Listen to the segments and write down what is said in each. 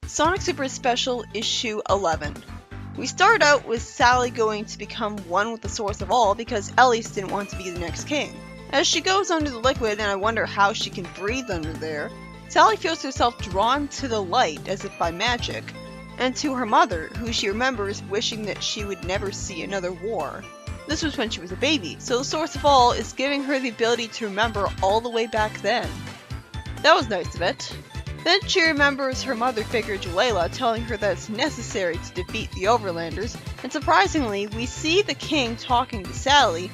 Sonic Super Special Issue 11. We start out with Sally going to become one with the source of all because Elise didn't want to be the next king. As she goes under the liquid and I wonder how she can breathe under there, Sally feels herself drawn to the light as if by magic, and to her mother, who she remembers wishing that she would never see another war. This was when she was a baby, so the source of all is giving her the ability to remember all the way back then. That was nice of it. Then she remembers her mother figure Jalila telling her that it's necessary to defeat the Overlanders, and surprisingly, we see the king talking to Sally,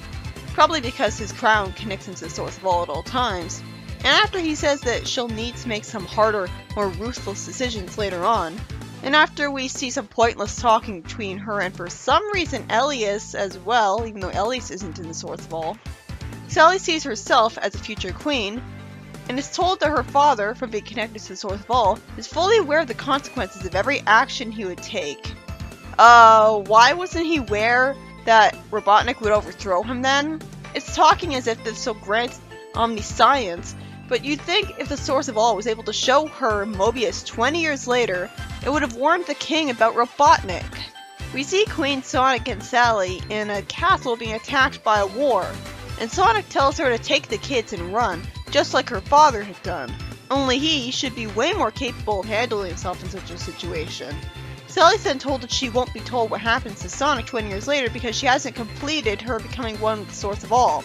probably because his crown connects him to the source of all at all times, and after he says that she'll need to make some harder, more ruthless decisions later on, and after we see some pointless talking between her and for some reason Elias as well, even though Elias isn't in the source of all, Sally sees herself as a future queen, and is told that her father, from being connected to the source of all, is fully aware of the consequences of every action he would take. Why wasn't he aware that Robotnik would overthrow him then? It's talking as if this will grant omniscience, but you'd think if the source of all was able to show her Mobius 20 years later, it would have warned the king about Robotnik. We see Queen Sonic and Sally in a castle being attacked by a war, and Sonic tells her to take the kids and run, just like her father had done. Only he should be way more capable of handling himself in such a situation. Sally's then told that she won't be told what happens to Sonic 20 years later because she hasn't completed her becoming one with the source of all.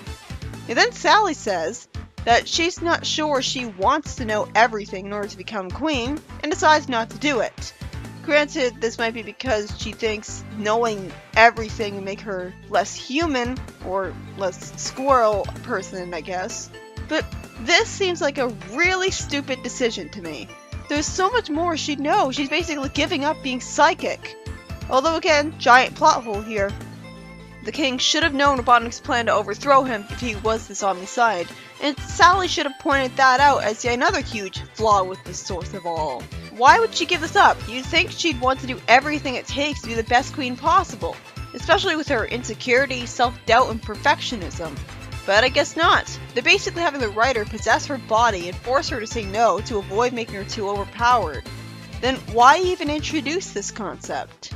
And then Sally says that she's not sure she wants to know everything in order to become queen, and decides not to do it. Granted, this might be because she thinks knowing everything would make her less human, or less squirrel person, I guess. But this seems like a really stupid decision to me. There's so much more she'd know. She's basically giving up being psychic. Although again, giant plot hole here. The king should have known Robotnik's plan to overthrow him if he was this omniscient, and Sally should have pointed that out as yet another huge flaw with the source of all. Why would she give this up? You'd think she'd want to do everything it takes to be the best queen possible, especially with her insecurity, self-doubt, and perfectionism. But I guess not. They're basically having the writer possess her body and force her to say no to avoid making her too overpowered. Then why even introduce this concept?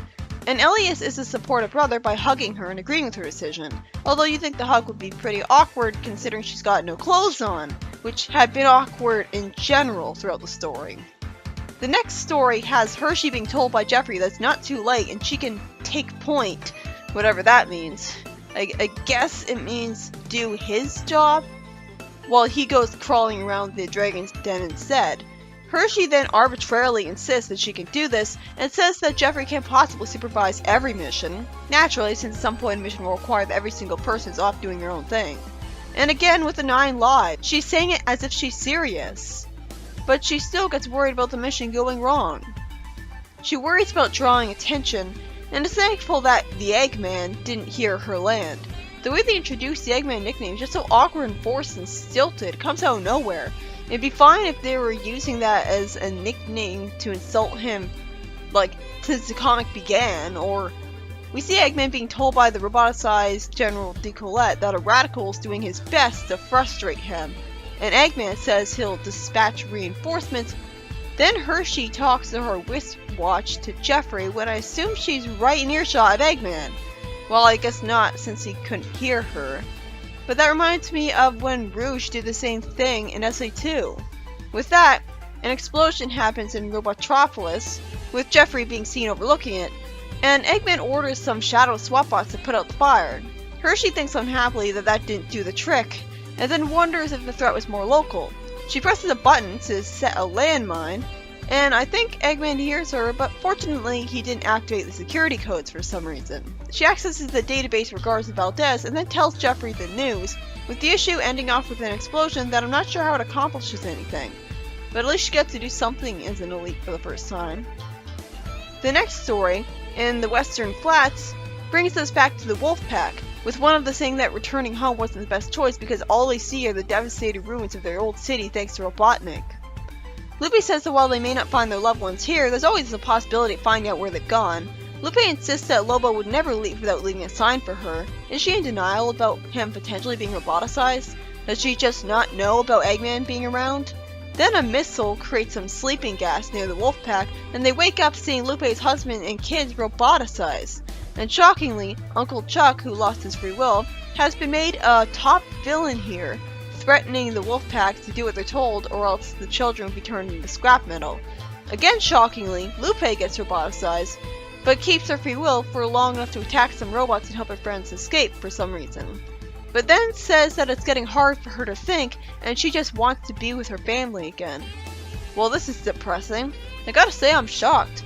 And Elias is a supportive brother by hugging her and agreeing with her decision, although you think the hug would be pretty awkward considering she's got no clothes on, which had been awkward in general throughout the story. The next story has Hershey being told by Jeffrey that it's not too late and she can take point, whatever that means. I guess it means do his job, while he goes crawling around the dragon's den instead. Hershey then arbitrarily insists that she can do this, and says that Jeffrey can't possibly supervise every mission, naturally since at some point a mission will require that every single person is off doing their own thing. And again with the 9 lives, she's saying it as if she's serious, but she still gets worried about the mission going wrong. She worries about drawing attention, and is thankful that the Eggman didn't hear her land. The way they introduced the Eggman nickname is just so awkward and forced and stilted, it comes out of nowhere. It'd be fine if they were using that as a nickname to insult him, like, since the comic began, or we see Eggman being told by the roboticized General Decollette that a radical is doing his best to frustrate him, and Eggman says he'll dispatch reinforcements. Then Hershey talks to her wristwatch to Jeffrey when I assume she's right in earshot of Eggman. Well, I guess not since he couldn't hear her. But that reminds me of when Rouge did the same thing in SA2. With that, an explosion happens in Robotropolis, with Jeffrey being seen overlooking it, and Eggman orders some shadow SWAT bots to put out the fire. Hershey thinks unhappily that that didn't do the trick, and then wonders if the threat was more local. She presses a button to set a landmine, and I think Eggman hears her, but fortunately he didn't activate the security codes for some reason. She accesses the database regards to Valdez and then tells Jeffrey the news, with the issue ending off with an explosion that I'm not sure how it accomplishes anything. But at least she gets to do something as an elite for the first time. The next story, in the Western Flats, brings us back to the Wolf Pack, with one of them saying that returning home wasn't the best choice because all they see are the devastated ruins of their old city thanks to Robotnik. Lupe says that while they may not find their loved ones here, there's always a possibility of finding out where they've gone. Lupe insists that Lobo would never leave without leaving a sign for her. Is she in denial about him potentially being roboticized? Does she just not know about Eggman being around? Then a missile creates some sleeping gas near the wolf pack, and they wake up seeing Lupe's husband and kids roboticized. And shockingly, Uncle Chuck, who lost his free will, has been made a top villain here, threatening the wolf pack to do what they're told or else the children will be turned into scrap metal. Again shockingly, Lupe gets roboticized, but keeps her free will for long enough to attack some robots and help her friends escape for some reason. But then says that it's getting hard for her to think and she just wants to be with her family again. Well, this is depressing. I gotta say I'm shocked.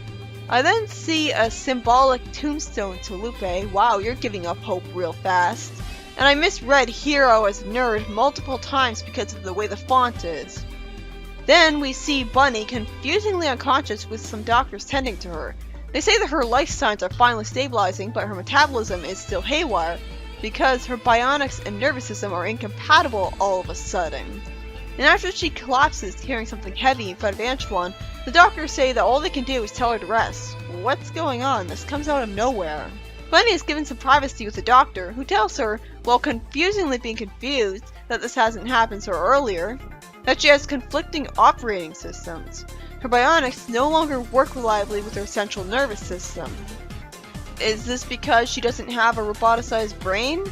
I then see a symbolic tombstone to Lupe. Wow, you're giving up hope real fast. And I misread hero as nerd multiple times because of the way the font is. Then we see Bunny confusingly unconscious with some doctors tending to her. They say that her life signs are finally stabilizing, but her metabolism is still haywire because her bionics and nervous system are incompatible all of a sudden. And after she collapses carrying something heavy in front of Antoine, the doctors say that all they can do is tell her to rest. What's going on? This comes out of nowhere. Bunny is given some privacy with the doctor, who tells her, while confusingly being confused that this hasn't happened to her earlier, that she has conflicting operating systems. Her bionics no longer work reliably with her central nervous system. Is this because she doesn't have a roboticized brain?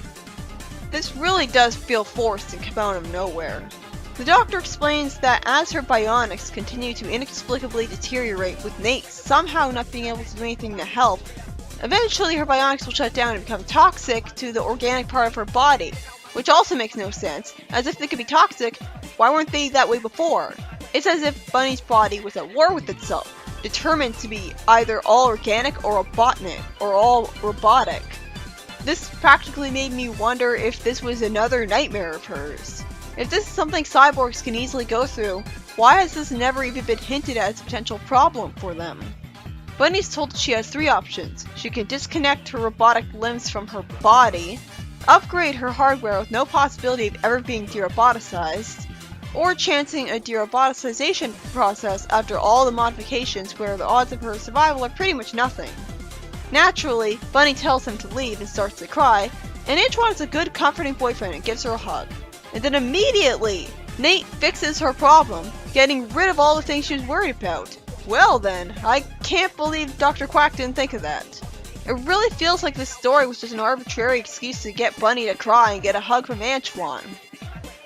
This really does feel forced and come out of nowhere. The doctor explains that as her bionics continue to inexplicably deteriorate, with Nate somehow not being able to do anything to help, eventually her bionics will shut down and become toxic to the organic part of her body, which also makes no sense, as if they could be toxic, why weren't they that way before? It's as if Bunny's body was at war with itself, determined to be either all organic or all robotic. This practically made me wonder if this was another nightmare of hers. If this is something cyborgs can easily go through, why has this never even been hinted at as a potential problem for them? Bunny's told that she has three options. She can disconnect her robotic limbs from her body, upgrade her hardware with no possibility of ever being de-roboticized, or chancing a de-roboticization process after all the modifications where the odds of her survival are pretty much nothing. Naturally, Bunny tells him to leave and starts to cry, and Antoine is a good comforting boyfriend and gives her a hug. And then immediately, Nate fixes her problem, getting rid of all the things she was worried about. Well then, I can't believe Dr. Quack didn't think of that. It really feels like this story was just an arbitrary excuse to get Bunny to cry and get a hug from Antoine.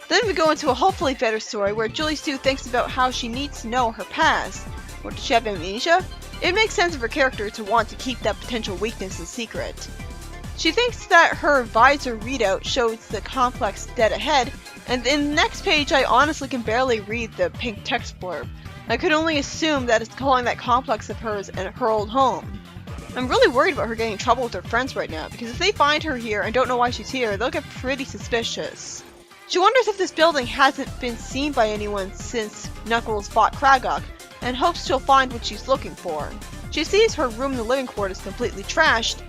Then we go into a hopefully better story where Julie Stu thinks about how she needs to know her past. Or did she have amnesia? It makes sense of her character to want to keep that potential weakness a secret. She thinks that her visor readout shows the complex dead ahead, and in the next page I honestly can barely read the pink text blurb. I could only assume that it's calling that complex of hers and her old home. I'm really worried about her getting in trouble with her friends right now, because if they find her here and don't know why she's here, they'll get pretty suspicious. She wonders if this building hasn't been seen by anyone since Knuckles fought Kragok, and hopes she'll find what she's looking for. She sees her room in the living quarters completely trashed,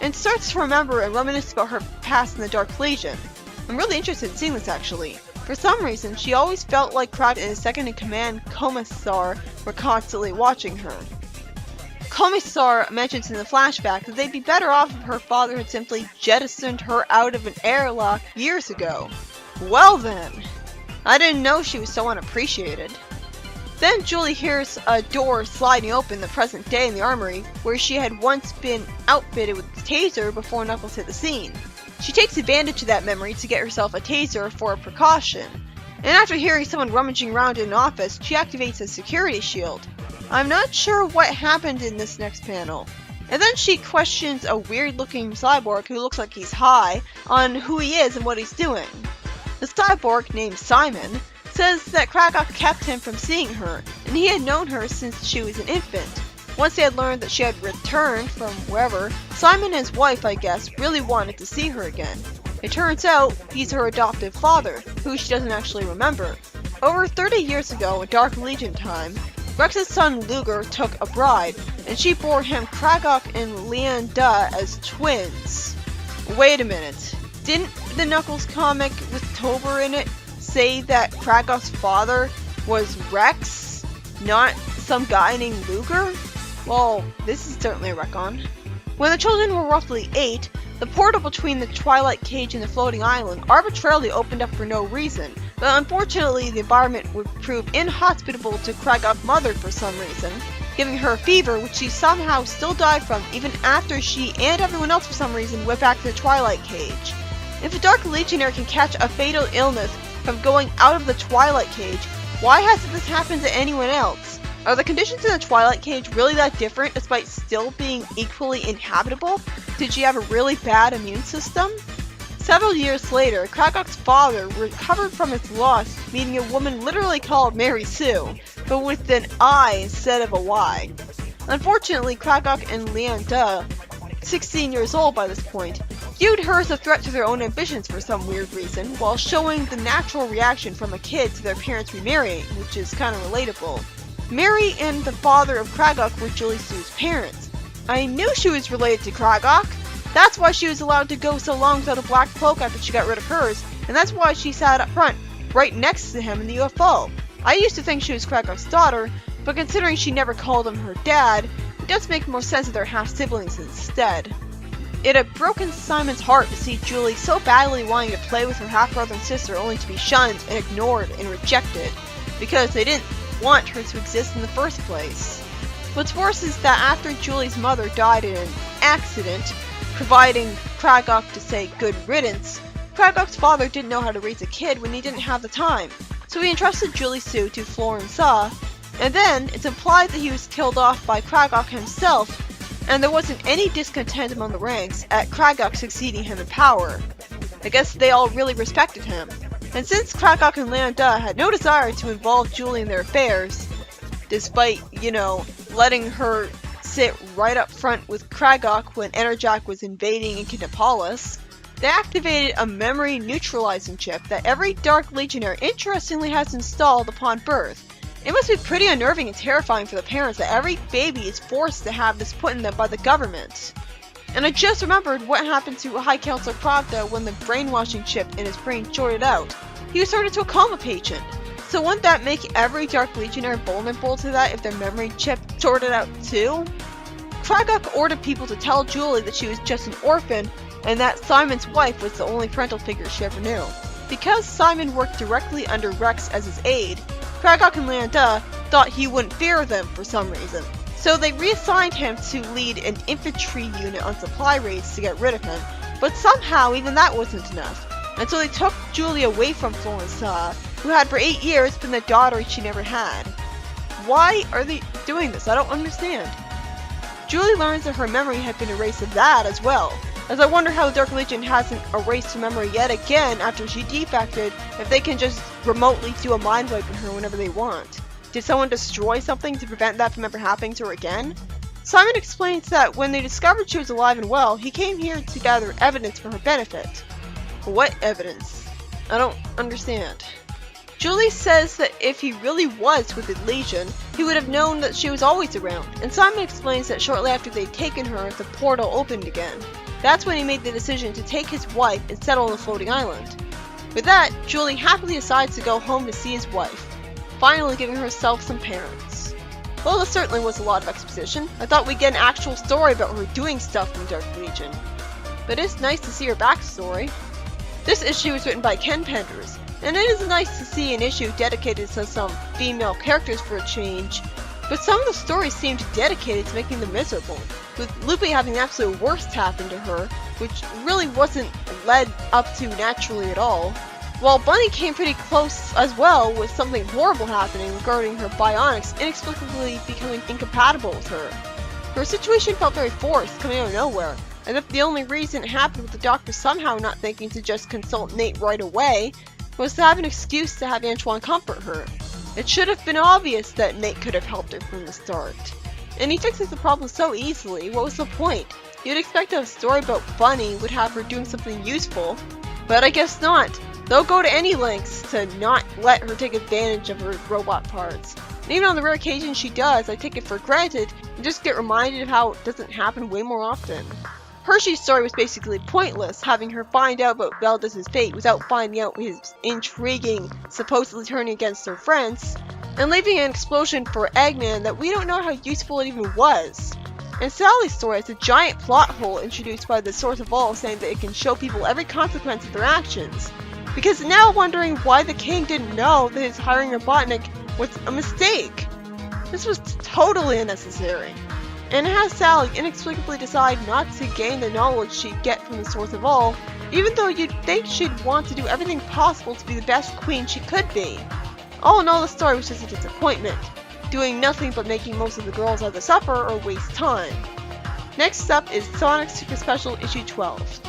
and starts to remember and reminisce about her past in the Dark Legion. I'm really interested in seeing this actually. For some reason, she always felt like Kragok and his second-in-command, Commissar, were constantly watching her. Commissar mentions in the flashback that they'd be better off if her father had simply jettisoned her out of an airlock years ago. Well then, I didn't know she was so unappreciated. Then Julie hears a door sliding open the present day in the armory, where she had once been outfitted with a taser before Knuckles hit the scene. She takes advantage of that memory to get herself a taser for a precaution, and after hearing someone rummaging around in an office, she activates a security shield. I'm not sure what happened in this next panel. And then she questions a weird-looking cyborg who looks like he's high on who he is and what he's doing. The cyborg, named Simon, says that Kragok kept him from seeing her, and he had known her since she was an infant. Once they had learned that she had returned from wherever, Simon and his wife, I guess, really wanted to see her again. It turns out he's her adoptive father, who she doesn't actually remember. Over 30 years ago, in Dark Legion time, Rex's son Luger took a bride, and she bore him Kragok and Leanda as twins. Wait a minute, didn't the Knuckles comic with Tober in it say that Kragok's father was Rex, not some guy named Luger? Well, this is certainly a retcon. When the children were roughly 8, the portal between the Twilight Cage and the floating island arbitrarily opened up for no reason, but unfortunately the environment would prove inhospitable to Kragok Mother for some reason, giving her a fever which she somehow still died from even after she and everyone else for some reason went back to the Twilight Cage. If a Dark Legionnaire can catch a fatal illness from going out of the Twilight Cage, why hasn't this happened to anyone else? Are the conditions in the Twilight Cage really that different despite still being equally inhabitable? Did she have a really bad immune system? Several years later, Kragok's father recovered from his loss, meeting a woman literally called Mary Sue, but with an I instead of a Y. Unfortunately, Kragok and Leanda, 16 years old by this point, viewed her as a threat to their own ambitions for some weird reason, while showing the natural reaction from a kid to their parents remarrying, which is kind of relatable. Mary and the father of Kragok were Julie Sue's parents. I knew she was related to Kragok. That's why she was allowed to go so long without a black cloak after she got rid of hers, and that's why she sat up front, right next to him in the UFO. I used to think she was Kragok's daughter, but considering she never called him her dad, it does make more sense that they're half-siblings instead. It had broken Simon's heart to see Julie so badly wanting to play with her half-brother and sister only to be shunned and ignored and rejected, because they didn't want her to exist in the first place. What's worse is that after Julie's mother died in an accident, providing Kragok to say good riddance, Kragok's father didn't know how to raise a kid when he didn't have the time, so he entrusted Julie Sue to Florence, and then it's implied that he was killed off by Kragok himself, and there wasn't any discontent among the ranks at Kragok succeeding him in power. I guess they all really respected him. And since Kragok and Leanda had no desire to involve Julie in their affairs, despite, letting her sit right up front with Kragok when Enerjak was invading Incantopolis, they activated a memory neutralizing chip that every Dark Legionnaire interestingly has installed upon birth. It must be pretty unnerving and terrifying for the parents that every baby is forced to have this put in them by the government. And I just remembered what happened to High Counselor Pravda when the brainwashing chip in his brain shorted out. He was turned into a coma patient. So wouldn't that make every Dark Legionnaire vulnerable to that if their memory chip shorted out too? Kragok ordered people to tell Julie that she was just an orphan and that Simon's wife was the only parental figure she ever knew. Because Simon worked directly under Rex as his aide, Kragok and Leanda thought he wouldn't fear them for some reason. So they reassigned him to lead an infantry unit on supply raids to get rid of him, but somehow even that wasn't enough. And so they took Julie away from Florence, who had for 8 years been the daughter she never had. Why are they doing this? I don't understand. Julie learns that her memory had been erased of that as well, as I wonder how the Dark Legion hasn't erased her memory yet again after she defected if they can just remotely do a mind wipe on her whenever they want. Did someone destroy something to prevent that from ever happening to her again? Simon explains that when they discovered she was alive and well, he came here to gather evidence for her benefit. What evidence? I don't understand. Julie says that if he really was with the Legion, he would have known that she was always around, and Simon explains that shortly after they'd taken her, the portal opened again. That's when he made the decision to take his wife and settle on the floating island. With that, Julie happily decides to go home to see his wife, finally giving herself some parents. Well, this certainly was a lot of exposition. I thought we'd get an actual story about her doing stuff in the Dark Legion. But it's nice to see her backstory. This issue was written by Ken Penders, and it is nice to see an issue dedicated to some female characters for a change, but some of the stories seemed dedicated to making them miserable, with Lupe having the absolute worst happen to her, which really wasn't led up to naturally at all, while Bunny came pretty close as well with something horrible happening regarding her bionics inexplicably becoming incompatible with her. Her situation felt very forced, coming out of nowhere, as if the only reason it happened with the doctor somehow not thinking to just consult Nate right away was to have an excuse to have Antoine comfort her. It should have been obvious that Nate could have helped her from the start. And he fixes the problem so easily, what was the point? You'd expect a story about Bunny would have her doing something useful, but I guess not. They'll go to any lengths to not let her take advantage of her robot parts. And even on the rare occasion she does, I take it for granted and just get reminded of how it doesn't happen way more often. Hershey's story was basically pointless, having her find out about Valdez's fate without finding out his intriguing, supposedly turning against her friends, and leaving an explosion for Eggman that we don't know how useful it even was. And Sally's story has a giant plot hole introduced by the Source of All, saying that it can show people every consequence of their actions. Because now wondering why the king didn't know that his hiring Robotnik was a mistake. This was totally unnecessary. And it has Sally inexplicably decide not to gain the knowledge she'd get from the Source of All, even though you'd think she'd want to do everything possible to be the best queen she could be. All in all, the story was just a disappointment, doing nothing but making most of the girls either suffer or waste time. Next up is Sonic Super Special Issue 12.